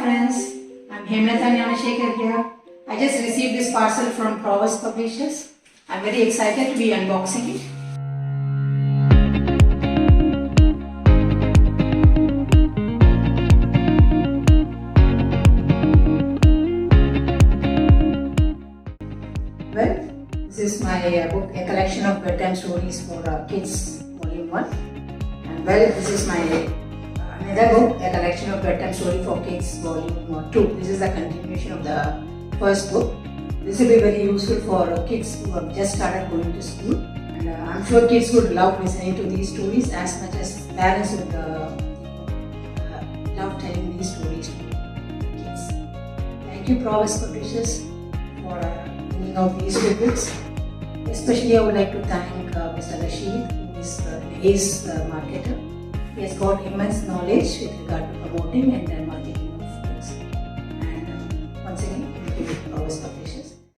friends, I'm Hemalatha Gnanasekar here. I just received this parcel from Prowess Publishers. I'm very excited to be unboxing it. Well, this is my book, a collection of bedtime stories for kids, volume 1. And well, this is my another book, a collection of bedtime story for kids, volume 2. This is the continuation of the first book. This will be very useful for kids who have just started going to school. And I'm sure kids would love listening to these stories as much as parents would love telling these stories to kids. Thank you, Prowess Publishers, for bringing out these two books. Especially, I would like to thank Mr. Rashid, who is the ACE marketer. He has got immense knowledge with regard to promoting and